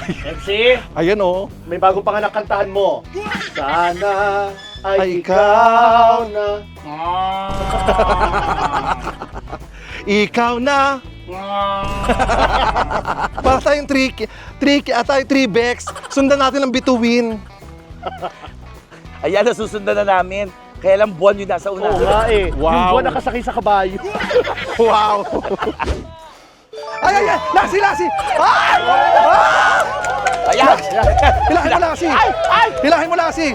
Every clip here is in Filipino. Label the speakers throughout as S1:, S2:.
S1: MC,
S2: Ayan oh.
S1: may bagong panganak kantahan mo. Sana
S2: Ay,
S1: ay ikaw na.
S2: Ikaw na. Para tayong tayo 3 Bex. Sundan natin ang bituin.
S3: Ayan, nasusundan na namin. Kaya lang buwan yung nasa una.
S1: Oo nga eh.
S2: Wow.
S1: Yung buwan nakasakay sa kabayo.
S2: Wow. Ay! Lasi! Ay!
S3: Ayan!
S2: Hilahin mo Lasi! Hilahin mo Lasi!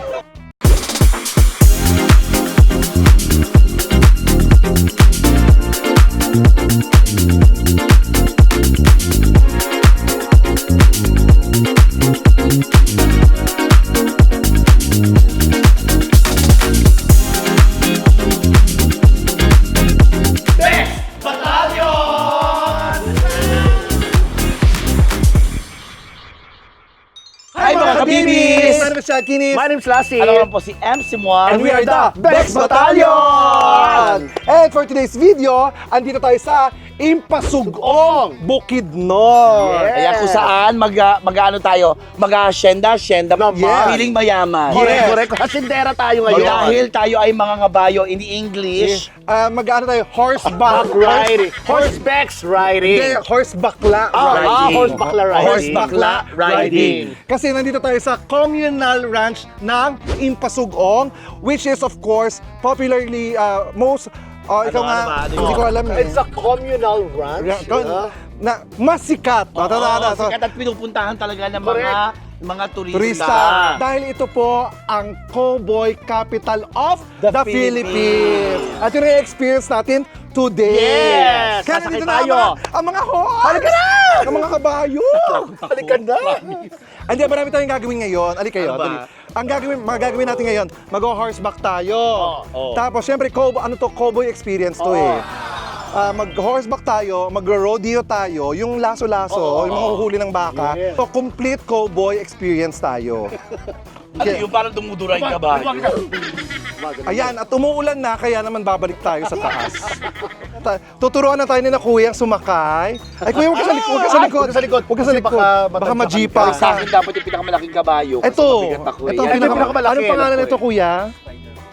S3: Hi mga kabibis!
S2: My name is Chad Kinis.
S1: My name's Lassie.
S3: Ano naman po si MC Moa.
S2: And we are the Bex Battalion! And for today's video, andito tayo sa Impasugong Bukidnon.
S1: Yeah.
S3: Kaya kung saan mag-ano tayo, mag-asyenda
S1: Naman.
S3: feeling mayaman.
S2: Yes.
S1: Correct. Hasindera tayo ngayon.
S3: Dahil tayo ay mga ngabayo in English.
S2: Mag-ano tayo? Horseback
S1: riding. Horseback riding.
S2: Hindi, horsebakla
S3: riding.
S1: Horsebakla riding.
S3: Horsebakla riding.
S2: Kasi nandito tayo sa communal ranch ng Impasugong, which is of course popularly most ikaw nga,
S3: ano ba?
S2: hindi ko alam eh.
S1: It's a communal ranch.
S2: Na mas sikat.
S3: Sikat at pinupuntahan talaga ng mga turista.
S2: Turista. Dahil ito po ang cowboy capital of the Philippines. At yun ang experience natin today.
S1: Yes!
S2: Kaya
S1: Sasakay
S2: nandito na
S1: tayo.
S2: ang mga horse!
S1: Halika na!
S2: Ang mga kabayo!
S1: Halika na!
S2: Hindi, marami tayong gagawin ngayon. Ali kayo.
S3: Ano ba?
S2: dali. Ang gagawin natin ngayon, mag-horseback tayo.
S3: Oo.
S2: Tapos, syempre, cowboy experience to eh. Mag-horseback tayo, mag-rodeo tayo, yung laso-laso, yung mga uhuli ng baka.
S1: Yes.
S2: So, complete cowboy experience tayo.
S3: Ano yung parang dumuduray ka ba?
S2: Ayan, at umuulan na, kaya naman babalik tayo sa taas. Tuturuan na tayo ni na kuyang sumakay. Ay, kuya, huwag ka sa likod. Huwag ka sa likod.
S1: Huwag ka sa likod.
S2: Huwag ka sa likod.
S1: Baka
S2: Baka majipa
S3: Para sa akin dapat yung pinakamalaking kabayo. kasi
S2: Ito.
S3: mabigat ako eh.
S2: Ito,
S3: Yan.
S1: pinakamalaki.
S2: Anong pangalan nito, kuya?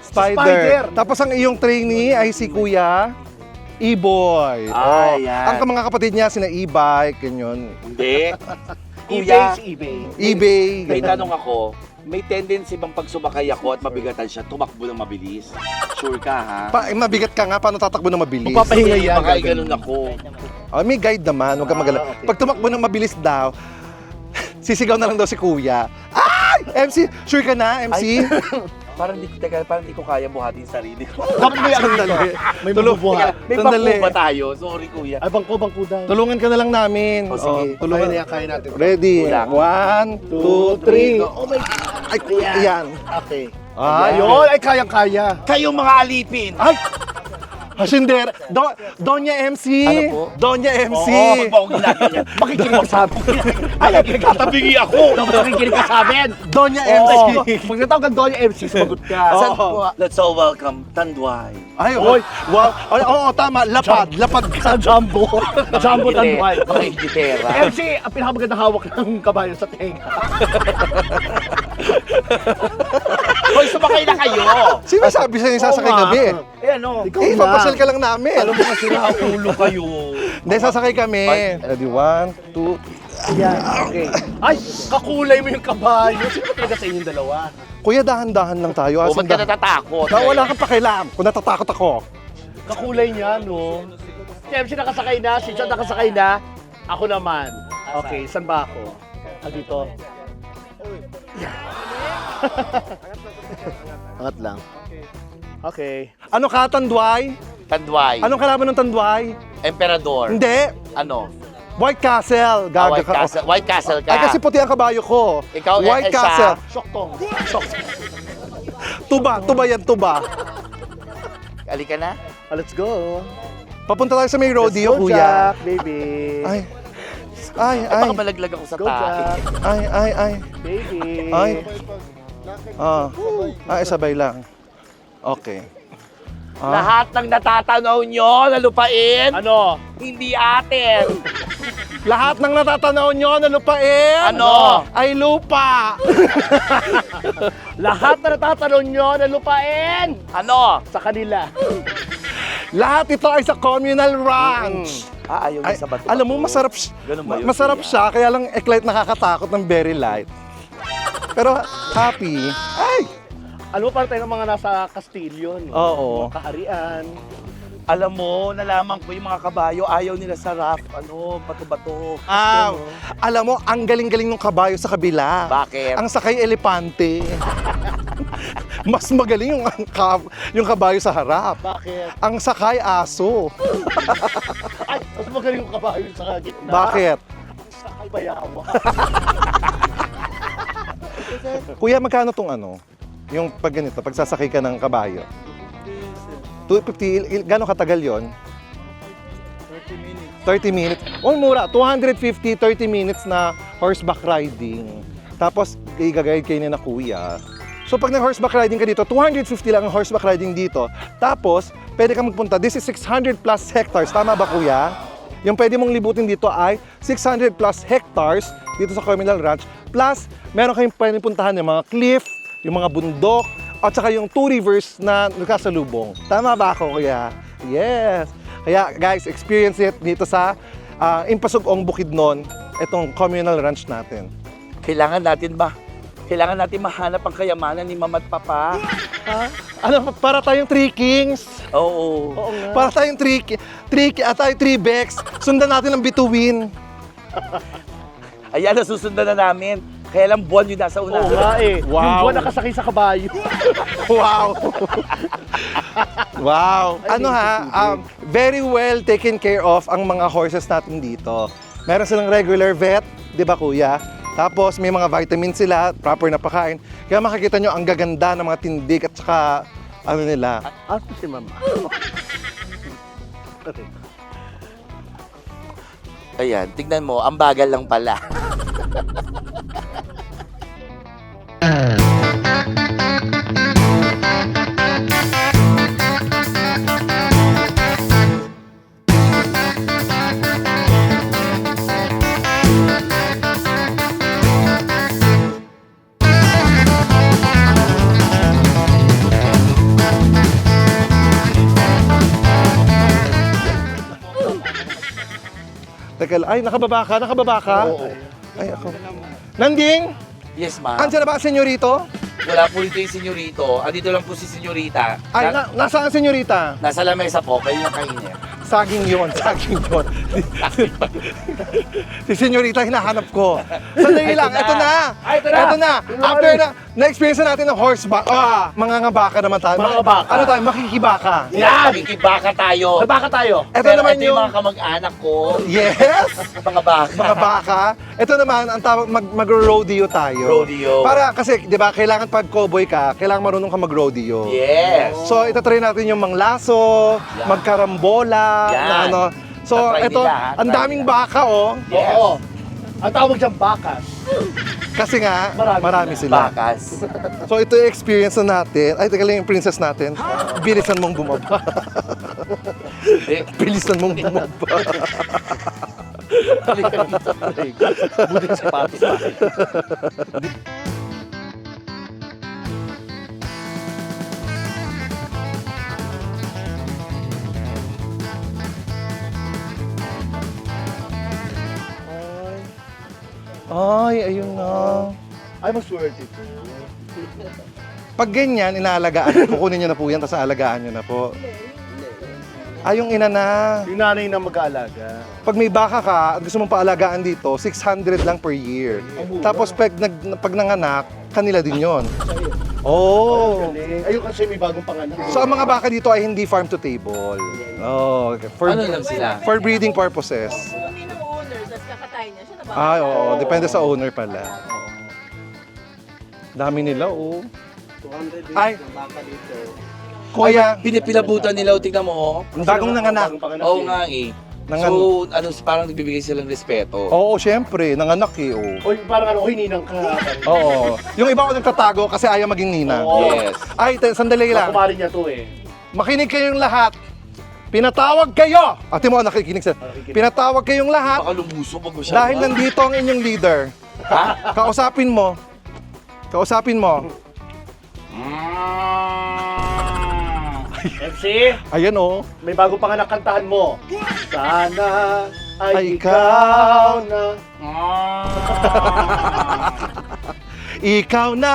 S1: Spider.
S2: Tapos ang iyong trainee ay si Kuya E-Boy.
S3: Ah,
S2: Oh.
S3: yan.
S2: Ang mga kapatid niya, sina E-Bike, ganyan.
S3: Hindi.
S1: eBay,
S3: Kuya,
S1: eBay.
S2: eBay,
S3: may
S2: ganyan.
S3: tanong ako, may tendency bang pag sumakay ako at mabigatan siya, tumakbo ng mabilis? Sure ka ha?
S2: Mabigat ka nga, paano tatakbo na mabilis?
S1: Papahinga
S3: Kasi
S1: yan.
S3: baka ay ganun ako.
S2: May guide naman, huwag kang magala.
S1: Okay.
S2: Pag tumakbo ng mabilis daw, sisigaw na lang daw si Kuya. Ay! MC, sure ka na, MC?
S3: Parang di ko kaya buhatin sarili ko.
S1: Dapat may ano dito. May mabubuhat.
S3: May
S2: Sandali.
S3: bangko ba tayo? Sorry kuya.
S1: Ay, bangko daw.
S2: Tulungan ka na lang namin.
S3: O, sige.
S2: Tulungan.
S1: Kaya natin.
S2: Ready?
S3: Kulang.
S2: 1, 2, 3.
S1: Oh my God.
S2: Ay, ayan.
S1: Okay.
S2: Ayun.
S1: Ay, kayang-kaya.
S3: Kayong mga alipin!
S2: Ay! Hasindera. Donya MC.
S3: Ano po?
S2: Donya MC.
S3: Oo, wag mo akong ginaganyan. Makikinig ka sa amin. Ay, nagkatabingi ako.
S1: Makikinig ka sa amin.
S2: Donya
S1: Oo.
S2: MC.
S1: Pag natawag ka doon yung MC, sumagot ka.
S3: Saan
S2: Oo.
S3: po? Let's all welcome Tanduay.
S2: Ay, oy. Wow. Oo, tama. Lapad. Lapad
S1: Sa
S2: ka.
S1: Jumbo. Jumbo Tanduay.
S3: Mga gitera.
S1: MC, ang pinakamagandang hawak ng kabayo sa tenga.
S3: Hoy, sumakay na kayo!
S2: Sino sabi sa'yo yung sasakay
S1: Oo nga.
S2: kami?
S3: Eh ano?
S1: Ikaw
S2: Eh,
S1: na.
S2: papasal ka lang namin.
S3: Alam mo kasi na ulo kayo.
S2: Hindi, sasakay kami. Ready, 1, 2.
S1: Yan, okay. Ay, kakulay mo yung kabayo. Sino ba talaga sa inyong dalawa?
S2: Kuya, dahan-dahan lang tayo.
S3: O, ba't ka natatakot?
S2: Wala kang pakialam kung natatakot ako.
S1: Kakulay niya, no? Si MC nakasakay na, si Chad nakasakay na. Ako naman. Okay, saan ba ako? Dito. Angat lang. Okay.
S2: Ano ka, Tanduay?
S3: Tanduay.
S2: Anong kalaban ng Tanduay?
S3: Emperador.
S2: Hindi.
S3: Ano?
S2: White Castle. Gaga
S3: White
S2: ka.
S3: Castle. White Castle ka.
S2: Ay, kasi puti ang kabayo ko.
S3: Ikaw,
S2: White
S3: siya.
S2: Castle.
S1: Shoktong.
S2: Tuba yan, tuba.
S3: Halika na.
S1: Let's go.
S2: Papunta tayo sa may rodeo,
S1: Let's go,
S2: kuya.
S1: Jack, baby.
S2: Ay. Ay,
S3: Ay,
S2: ay.
S3: baka malaglag ako sa
S1: Go,
S3: tae.
S1: Jack.
S2: Ay.
S1: Baby.
S2: Ay. Sabay lang. Okay.
S3: Lahat ng natatanaw nyo na lupain,
S1: Ano?
S3: hindi atin.
S2: Lahat ng natatanaw nyo na lupain
S1: Ano?
S2: ay lupa.
S1: Lahat na natatanong nyo na lupain
S3: Ano?
S1: sa kanila.
S2: Lahat ito ay sa communal ranch.
S3: Ayaw
S2: Ay,
S3: niya sa bato.
S2: alam mo, masarap,
S3: Ganun ba yun,
S2: masarap
S3: kuya?
S2: siya, kaya lang eklight nakakatakot ng very light. Pero happy. Ay!
S1: Alam mo, parang tayo ng mga nasa Kastilyo, no?
S2: Oo.
S1: Mga kaharian.
S3: Alam mo, nalaman ko yung mga kabayo, ayaw nila sa raft, bato-bato.
S2: Alam mo, ang galing-galing ng kabayo sa kabila.
S3: Bakit?
S2: Ang sakay elepante. Mas magaling yung kabayo sa harap.
S1: Bakit?
S2: Ang sakay aso.
S1: Ay, mas magaling yung kabayo sa gitna.
S2: Bakit?
S1: Sakay bayawa.
S2: Kuya, magkano tong ano? Yung pag ganito, pag sasakay ka ng kabayo? 250, gano'ng katagal yon? 30 minutes. Oh, mura. 250, 30 minutes na horseback riding. Tapos, i-guide kayo ni na kuya. So, pag nag-horseback riding ka dito, 250 lang ang horseback riding dito. Tapos, pwede ka magpunta. This is 600 plus hectares. Tama ba, kuya? Yung pwede mong libutin dito ay 600 plus hectares dito sa Communal Ranch. Plus, meron kayong pwede puntahan yung mga cliff, yung mga bundok, at saka yung two rivers na nagkasalubong. Tama ba ako, kuya? Yes! Kaya guys, experience it dito sa Impasugong Bukidnon, itong communal ranch natin.
S3: Kailangan natin mahanap ang kayamanan ni Mama at Papa.
S2: Ano, para tayong three kings,
S3: Oo.
S1: Oo nga.
S2: para tayong three becks, sundan natin ang bituin.
S3: Ayan, nasusundan na namin. Kaya lang buwan yung nasa
S1: Oo
S3: una.
S1: nga eh.
S2: Wow.
S1: Yung buwan nakasakay sa kabayo.
S2: Wow! Wow! Ano ha, very well taken care of ang mga horses natin dito. Meron silang regular vet, di ba kuya? Tapos may mga vitamins sila, proper na pakain. Kaya makikita nyo ang gaganda ng mga tindig at saka ano nila.
S1: Ano si mama?
S3: Ayan, tignan mo, ang bagal lang pala.
S2: Teka, ay, nakababa ka?
S1: Oo.
S2: Ay, ako. Nanding,
S3: Yes, ma'am.
S2: andyan na ba ang senyorito?
S3: Wala po dito yung senyorito. Andito lang po si senyorita.
S2: Ay, nasaan ang senyorita?
S3: Nasa lamesa po, kayo yung kainin.
S2: Saging yun. Si senyorita hinahanap ko. Sandali lang,
S3: Ito
S2: eto
S3: na.
S2: na.
S1: Ay, ito na.
S2: Eto na. After na-experience na natin ng horseback. Mangangabaka naman tayo.
S1: Mangangabaka.
S2: Ano tayo? Makikibaka.
S1: Yan!
S3: Makikibaka tayo.
S1: Baka tayo.
S2: Ito
S3: Pero
S2: naman
S3: ito yung
S2: yung...
S3: mga kamag-anak ko.
S2: Yes!
S3: Mga baka.
S2: Mga baka. Ito naman, ang tawag, mag-rodeo tayo.
S3: Rodeo.
S2: Para kasi, di ba, kailangan pag cowboy ka, kailangan marunong ka mag-rodeo.
S3: Yes.
S2: So, itatry natin yung manglaso,
S3: Yan.
S2: magkarambola,
S3: Yan.
S2: na ano. So,
S3: Tatry
S2: ito,
S3: nila, ha?
S2: ang
S3: Try
S2: daming
S3: nila.
S2: baka, oh.
S3: Yes.
S1: Oo. Ang tawag dyan, bakas.
S2: Kasi nga,
S1: Marami
S2: marami sila.
S3: Bakas.
S2: So, ito yung experience na natin. Ay, teka lang yung princess natin. Bilisan mong bumaba. Bilisan mong bumaba.
S1: Halika dito. Buti yung sapatos sa akin.
S2: Ay, ayun na.
S1: Ay, mas worth it.
S2: Pag ganyan, inaalagaan, kukunin nyo na po yan, tapos aalagaan nyo na po. Ay, yung ina na.
S1: Yung nanay na mag-aalaga.
S2: Pag may baka ka at gusto mong paalagaan dito, 600 lang per year. Tapos pag nanganak, kanila din yon. Oh.
S1: Ayun kasi may bagong pangalan.
S2: So ang mga baka dito ay hindi farm to table. Oh, okay.
S3: Ano lang sila?
S2: For breeding purposes.
S4: Hindi ng owner, tapos kakatay niya siya na ba?
S2: Ay, oo. Depende sa owner pala. Dami nila, oh.
S1: 200
S2: Ay.
S1: ng baka dito.
S2: Kuya,
S3: Pinipilabutan nila, tignan mo. oh.
S2: bagong nanganak.
S3: Oo nga eh. So, parang nagbibigay silang respeto.
S2: Oo, syempre. Nanganak eh, oh.
S1: O parang ano, ninang ka.
S2: Oo. Yung iba ko nagtatago kasi ayaw maging ninang.
S1: Oo.
S3: Yes.
S2: Ay, sandali lang.
S1: Kumari niya to eh.
S2: Makinig kayong lahat. Pinatawag kayo! Ate mo, nakikinig sa... Pinatawag kayong lahat
S3: Baka lumuso pag mo siya.
S2: dahil nandito ang inyong leader.
S3: Ha?
S2: Kausapin mo. Kausapin mo.
S1: MC,
S2: Ayan oh.
S1: may bago pa nga nakantahan mo. Sana
S2: Ay,
S1: ay
S2: ikaw
S1: ikaw na.
S2: Ikaw na.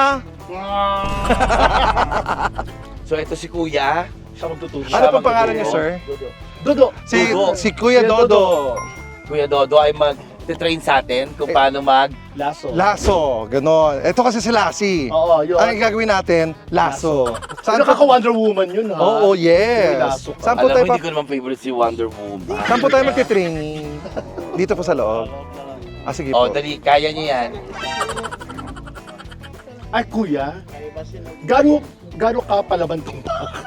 S3: So ito si Kuya.
S1: Siya magtuturo.
S2: Ano pang pangalan niyo, sir?
S1: Dodo.
S2: Si,
S3: Dodo.
S2: si Kuya Dodo.
S3: Kuya Dodo ay mag-train sa atin kung paano mag...
S1: Laso.
S2: Laso, ganon. Ito kasi si Lassie.
S1: Oo, yun.
S2: Ang gagawin natin, laso.
S1: Saan ka Wonder Woman yun, ha?
S2: Oo,
S1: May
S2: yes.
S1: laso ka.
S2: Saan po
S3: Alam
S2: tayo,
S3: mo, hindi ko naman favorite si Wonder Woman.
S2: saan po tayo magti-training? Dito po sa loob. Ah, sige
S3: Oh,
S2: po.
S3: dali, kaya niyo yan.
S1: Ay, kuya, gano'n ka palaban tong baka?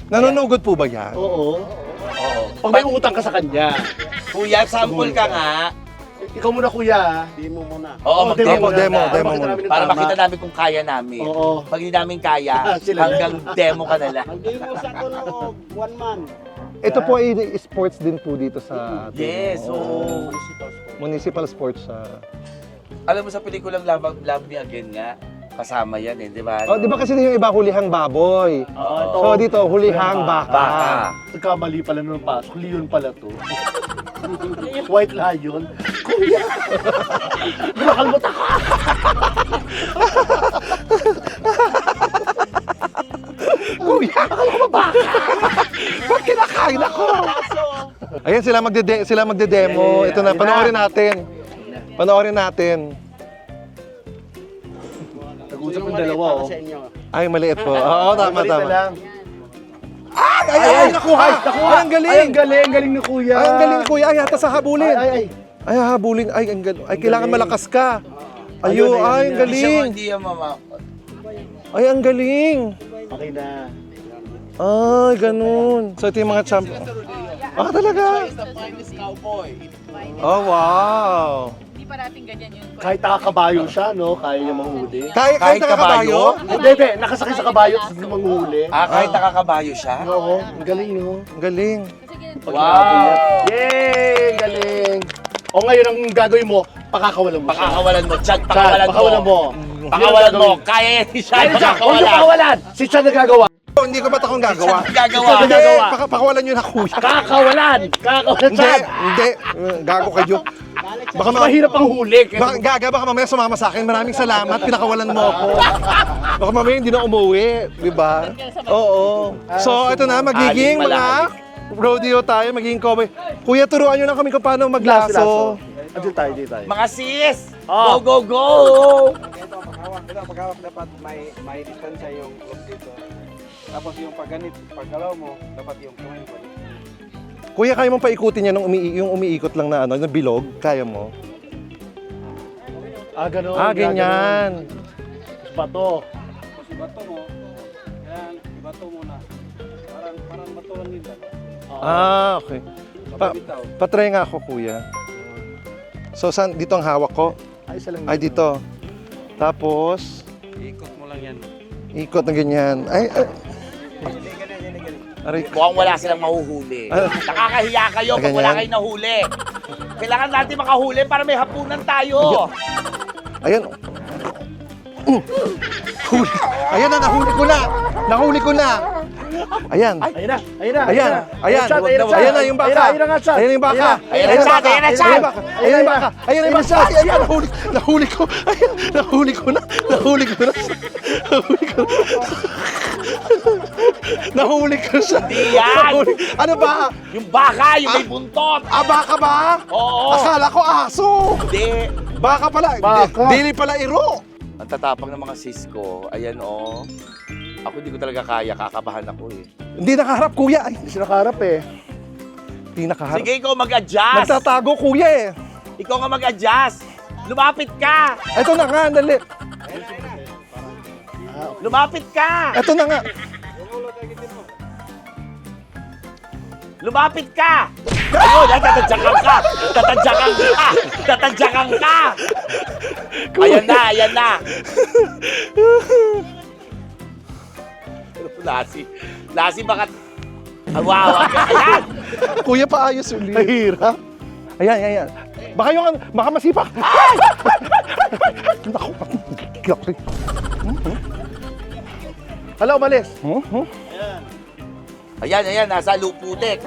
S2: Nanunugod po ba yan?
S1: Oo.
S3: Oo.
S1: Pag may utang ka sa kanya,
S3: Kuya, sample ka nga.
S1: ikaw muna, kuya.
S3: Oo,
S2: demo
S3: mag-demo.
S2: muna.
S1: Para makita namin yung
S3: Para
S1: tama.
S3: makita namin kung kaya namin.
S1: Oo.
S3: Pag hindi namin kaya,
S1: Sila.
S3: hanggang demo ka na lang.
S2: Ito po ay sports din po dito sa atin.
S3: Yes, oo.
S2: Municipal sports sa...
S3: Alam mo sa pelikulang Love Me Again nga, kasama yan eh, di ba?
S2: Oh, di ba kasi yung iba hulihang baboy?
S1: Oo,
S2: So dito, hulihang baka.
S3: Baka.
S1: Nagkamali pala nung pasok. Leon pala to. White Lion. Kuya! Nakalmot ako!
S2: Kuya! Ba't kinakain ako? Ayan, sila magde-demo.
S1: Yeah.
S2: Ito na, panoorin natin. Panoorin natin.
S1: Nag-usap yung dalawa, oh.
S2: Ay, maliit po. Oo, tama,
S1: Maliit na
S2: tama.
S1: lang.
S2: Ay, nakuha!
S1: Nakuha!
S2: Ay, ang galing!
S1: Ay, ang galing! Galing ni kuya!
S2: Ay, ang galing, kuya. Ay, hata sa habulin.
S1: Ay.
S2: Ay, habulin. Ay, ang galing. Ay, kailangan
S1: galing.
S2: malakas ka.
S1: Ayun,
S2: Ayun, ay, ang
S1: ayun,
S2: galing.
S3: Hindi yan, mama.
S2: Ay, ang galing.
S1: Okay na.
S2: Ay, ganun. So, ito yung mga champ. Ah, talaga? Oh, wow.
S4: Hindi parating ganyan yun.
S1: Kahit nakakabayo siya, no? Kaya niya manghuli.
S2: Kahit
S3: Kahit
S2: nakakabayo?
S1: Hindi, nakasakay sa kabayo at hindi manghuli.
S3: Kahit nakakabayo siya?
S1: Oo, ang galing, no?
S2: Ang galing.
S3: Wow!
S1: Yay! Galing! O ngayon, ang gagawin mo, pakakawalan mo siya.
S3: Pakakawalan mo, Chad,
S1: Chad,
S3: pakawalan mo.
S1: pakawalan mo.
S3: Pakawalan mo, kaya yan siya,
S1: Kaya siya, huwag niyo
S3: pakakawalan.
S1: pakawalan! Si Chad na gagawa.
S2: Oh, hindi ko ba't akong gagawa?
S3: Chad gagawa.
S1: Chad
S2: Hindi,
S1: gagawa.
S2: pakawalan nyo na, kuya.
S1: Kakawalan! Kakawalan,
S2: Hindi,
S1: Chad!
S2: hindi. Gago kayo. Baka
S1: Mahirap ang huli.
S2: Gaga, baka mamaya sumama sa akin. Maraming salamat, pinakawalan mo ako. Baka mamaya hindi na umuwi, di ba? Oo. So, ito na, magiging
S3: Aling
S2: mga rodeo tayo, magiging cowboy. Kuya, turuan nyo na kami kung paano
S1: Laso.
S2: maglaso.
S1: Andun tayo, dito tayo.
S3: Mga sis!
S1: Oh.
S3: Go, go, go!
S5: Ito, paghawak dapat may distansya yung look dito. Tapos yung paggalaw mo, dapat yung kamay mo.
S2: Kuya, kaya mong paikutin yan yung umiikot lang na ano, na bilog? Kaya mo?
S1: Gano'n.
S2: Ganyan.
S1: Bato.
S5: Tapos ibato mo, kailangan ibato mo na. Parang bato lang din.
S2: Okay.
S5: Mabibitaw.
S2: Patry nga ako, kuya. So, saan? Dito ang hawak ko?
S1: Ay, isa lang.
S2: Ay, dito. Tapos,
S5: Ikot mo lang yan.
S2: ikot na ganyan. Ay. Aray.
S3: Mukhang wala silang mahuhuli. Nakakahiya kayo pag wala kayong nahuli. Kailangan natin makahuli para may hapunan tayo.
S2: Ayan. Huli. Ayan na, nahuli ko na. Nahuli ko na. Ayan.
S1: Ayun na, ayun na.
S2: Ayan. Ayan.
S1: Chad, ayun na, Chad.
S2: Ayan na yung baka.
S1: Ayun na nga, Chad.
S2: Ayan yung baka.
S3: Ayan na, Chad. Ayan na, Chad.
S2: Ayan yung baka. Ayan yung baka. Ay, ayan, nahuli ko. Ayan, nahuli ko na. Nahuli ko na. Nahuli ko na. Nahuli ko siya.
S3: Hindi yan.
S2: Ano ba?
S3: Yung baka, yung may buntot.
S2: Baka ba?
S3: Oo.
S2: Akala ko aso.
S3: Hindi.
S2: Baka pala.
S1: Baka.
S2: Dili pala iro.
S3: Ang tatapang ng mga sis ko, ayan oh. Ako hindi ko talaga kaya, kakabahan ako eh.
S2: Hindi nakaharap, kuya. Ay,
S1: Hindi siya nakaharap eh.
S2: hindi nakaharap.
S3: Sige, ikaw mag-adjust.
S2: Nagtatago, kuya eh.
S3: Ikaw nga mag-adjust. Lumapit ka.
S2: Ito na nga, dali.
S3: Lumapit ka.
S2: Ito na nga.
S3: Lumapit ka. Ayun, tatadyakan ka. Tatadyakan ka. Tatadyakan ka. Ayan na, ayan na. Lasi. Lasi, baka Wow, ayan!
S2: Kuya, paayos ulit.
S1: Mahirap.
S2: Ayan. Baka baka masipak. Naku.
S1: Hala, umalis.
S3: Ayan, nasa luputik.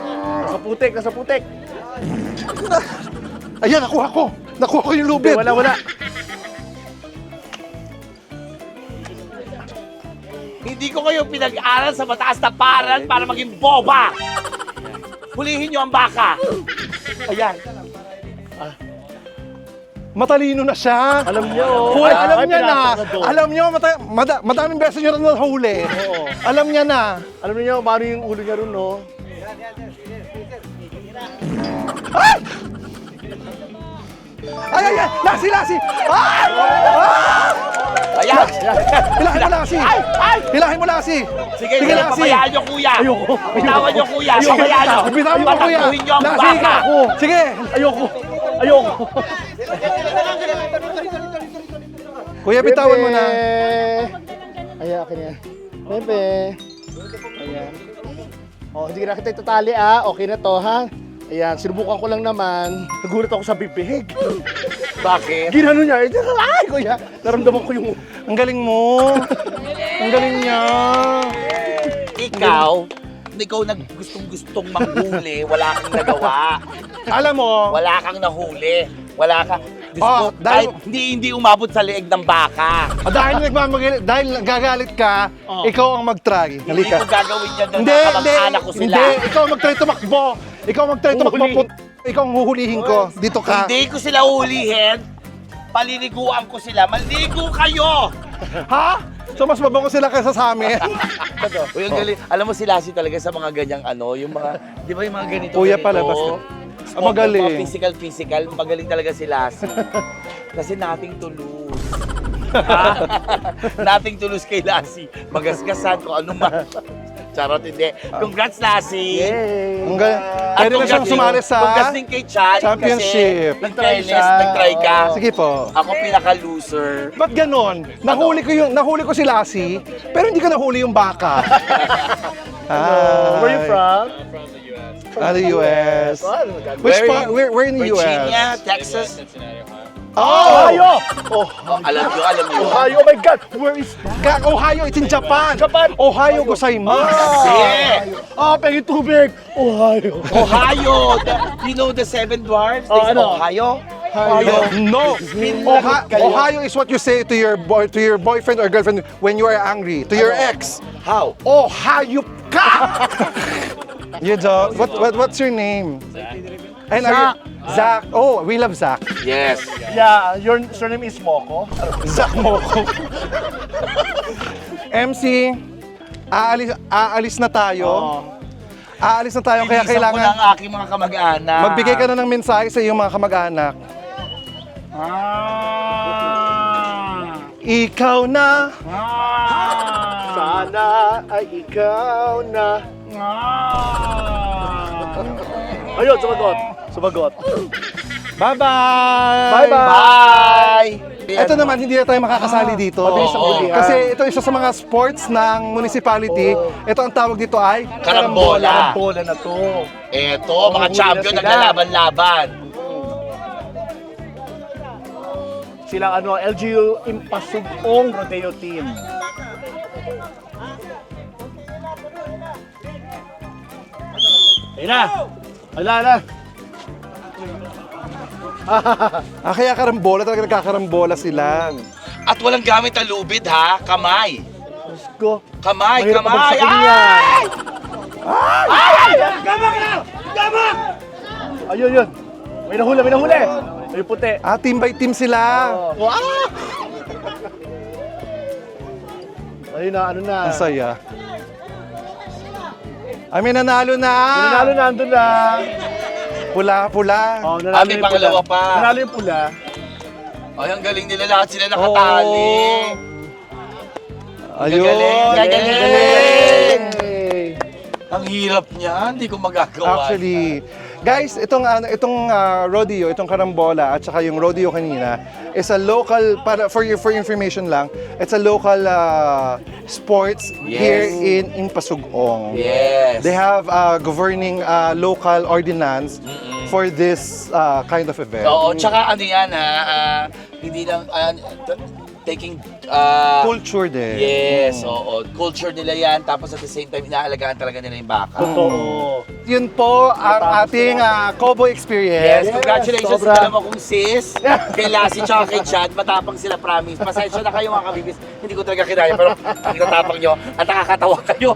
S1: Nasa putik.
S2: Ayan, nakuha ko yung
S1: Hindi,
S2: lubid.
S1: wala.
S3: Hindi ko kayo pinag-aral sa mataas na paral para maging boba. Hulihin nyo ang baka. Ayan.
S2: Matalino na siya.
S1: Alam niyo.
S2: Hoy, alam
S1: Ay,
S2: niya na.
S1: pinasok na doon.
S2: Alam niyo, madaming beses niyo rin nahuli.
S1: Oo.
S2: Alam niya na.
S1: Alam niyo, paano yung ulo niya ron, no?
S2: Ay! Lasi! Ay!
S3: Ayan.
S2: Hilahin mo, Lasi! Hilahin mo, Lasi!
S3: Sige, pabayaan nyo, kuya.
S1: Ayoko.
S3: Bitawan nyo, kuya. Pabayaan nyo.
S2: Bitawan mo, kuya!
S3: Patakbuhin nyo ang
S2: Lasi,
S3: baka.
S2: ako! Sige!
S1: Ayoko.
S2: Kuya, bitawan mo na.
S1: Ayan, akin yan. Pepe. Ayan. Oh, hindi na kita itatali Okay na to, ha? Ayan, sinubukan ko lang naman. Nagulat ako sa bibig.
S3: Bakit?
S1: Ginano niya. Ay, kuya. Naramdaman ko yung...
S2: Ang galing mo. Ang galing niya.
S3: Ikaw gustong-gustong manghuli, wala kang nagawa.
S2: Alam mo,
S3: Wala kang nahuli. Wala ka.
S2: Oh, dahil-
S3: Hindi umabot sa leeg ng baka.
S2: dahil nagagalit ka, ikaw ang mag-try.
S3: Hindi
S2: Halika.
S3: ko gagawin yan doon.
S2: Hindi,
S3: Kamag-anak ko sila.
S2: Hindi, ikaw ang mag-try tumakbo. Ikaw ang mag-try tumakbo. Ikaw ang huhulihin ko. Dito ka.
S3: Hindi ko sila ulihin. Paliliguan ko sila. Maligo kayo!
S2: Ha? So mas mabango sila kaysa sa amin.
S3: Uy, ang galing. Alam mo si Lassie talaga sa mga ganyang yung mga, di ba yung mga ganito?
S2: Kuya
S3: ganito?
S2: palabas ka.
S3: Sport,
S2: Magaling.
S3: Mga physical, magaling talaga si Lassie. Kasi nothing to lose. Nothing to lose kay Lassie. Magasgasan ko anong Charot, hindi. Congrats, Lassie!
S1: Yay!
S3: At
S2: Pwede na siyang sumali sa
S3: congrats din kay Chan
S2: championship.
S3: Kasi nag-tennis, nag-try ka.
S2: Sige po.
S3: Ako pinaka-loser.
S2: Ba't ganon? Nahuli ko si Lassie, pero hindi ka nahuli yung baka.
S1: Where you from?
S2: The US. Which part? We're in the
S3: Virginia,
S2: US.
S3: Texas.
S1: Ohio! Oh,
S3: Alam nyo.
S1: Ohio, oh my God! Where is...
S2: Ohio, it's in Japan.
S1: Japan.
S2: Ohio gozaimasu.
S3: Yeah.
S1: Pengi tubig! Ohio!
S3: Ohio. You know the Seven Dwarfs?
S1: Oh,
S3: There's
S1: ano?
S3: Ohio?
S2: No. Ohio is what you say to your boyfriend or girlfriend when you are angry. To your ex.
S3: How?
S2: Ohio ka. You dog. What's your name? And are you Zach? Oh, we love Zach.
S3: Yes.
S1: Yeah, your surname is Moko?
S2: Zach Moko. MC, aalis na tayo. Aalis na tayo kaya
S3: Bilisan ko
S2: kailangan
S3: ng aking mga kamag-anak.
S2: magbigay ka na ng mensahe sa iyong mga kamag-anak. Ikaw na.
S1: Sana ay ikaw na. Ayun, sumagot.
S2: Bye-bye.
S1: Bye-bye!
S3: Bye!
S2: Ito naman, hindi na tayo makakasali dito.
S1: mabilis ang hulihan.
S2: Kasi ito isa sa mga sports ng municipality. Ito ang tawag dito ay
S3: Karambola.
S1: Bola na to.
S3: Eto, mga
S1: Huli na
S3: champion
S1: sila.
S3: naglalaban-laban.
S1: Silang LGU Impasugong Rodeo Team. Ayun na! Ala!
S2: Kaya karambola, talaga nagkakarambola sila.
S3: At walang gamit ang lubid ha, kamay.
S1: Let's go.
S3: Kamay,
S1: Mahirap
S3: kamay.
S1: pabagsakin yan. Ayun. May nahuli. May puti.
S2: Team by team sila.
S1: Ayun na,
S2: Ang saya. May nanalo na.
S1: Nanalo na, andun na.
S2: Pula.
S1: Oh,
S3: Ah, may pangalawa pa.
S1: Nanalo yung pula.
S3: Ay, ang galing nila, lahat sila nakatali.
S2: Ayun.
S3: Gagaling.
S1: Yay!
S3: Ang hirap niya, hindi ko magagawa.
S2: Actually, Guys, itong rodeo, itong karambola at saka yung rodeo kanina is a local, for your information lang, it's a local sports here in Pasugong.
S3: Yes.
S2: They have governing local ordinance for this kind of event.
S3: Oo, tsaka ano yan ha, hindi lang taking
S2: Culture din.
S3: yes, oo. Culture nila yan, tapos at the same time, inaalagaan talaga nila yung baka.
S1: Totoo.
S2: Yun po ang ating Cowboy experience.
S3: Yes, congratulations
S1: sobra.
S3: sa dalawa kong sis. Kay Lassie tsaka kay Chad, matapang sila, promise. Pasensya na kayo mga kabibis, hindi ko talaga kinaya, pero ang tatapang nyo at nakakatawa kayo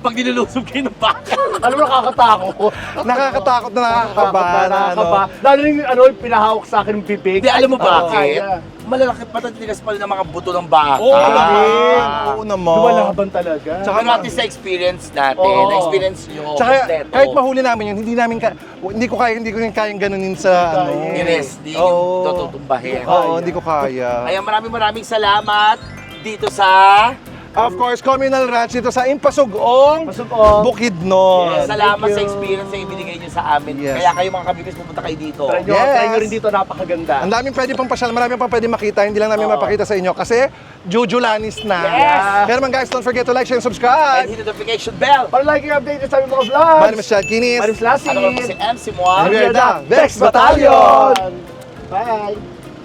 S3: pag nilulusog kayo ng baka.
S1: Alam mo, nakakatakot.
S2: Nakakatakot na nakakabahan.
S1: Nakakaba. Lalo yung yung pinahawak sa akin ng bibig.
S3: Hindi, alam mo bakit?
S1: Kaya.
S3: Malalaki patatigas pa rin ang mga buto ng baka.
S2: Oo naman.
S1: Lumalaban talaga.
S2: Tsaka
S3: Pero natin sa experience natin,
S1: Oo.
S3: na-experience nyo,
S2: Tsaka
S3: kompleto.
S2: kahit mahuli namin yun, hindi ko rin kayang ganunin sa ano.
S3: I-rest, di
S2: Oo.
S3: yung tutumbahin.
S2: Oo, hindi ko kaya.
S3: Kaya maraming salamat dito sa
S2: Of course, Communal Ranch dito sa Impasugong,
S1: Pasugong.
S2: Bukidnon.
S3: salamat
S1: thank
S3: sa
S1: you.
S3: experience na ibinigay nyo sa amin.
S2: Yes.
S3: Kaya kayo mga kabibis, pupunta kayo dito.
S1: Try nyo,
S2: Yes.
S1: try nyo rin dito, napakaganda.
S2: Ang daming pwede pang pasyal, marami pang pwede makita, hindi lang namin mapakita sa inyo kasi Jujulanis na.
S3: Yes.
S2: Kaya naman guys, don't forget to like, share, and
S3: And
S2: subscribe.
S3: hit the notification bell.
S1: Para like yung update sa aming mga vlogs.
S2: My name is Chad Kinis.
S1: Maris Lassie.
S3: Ano ba si MC mo?
S2: And we are the Vex Battalion.
S1: Bye.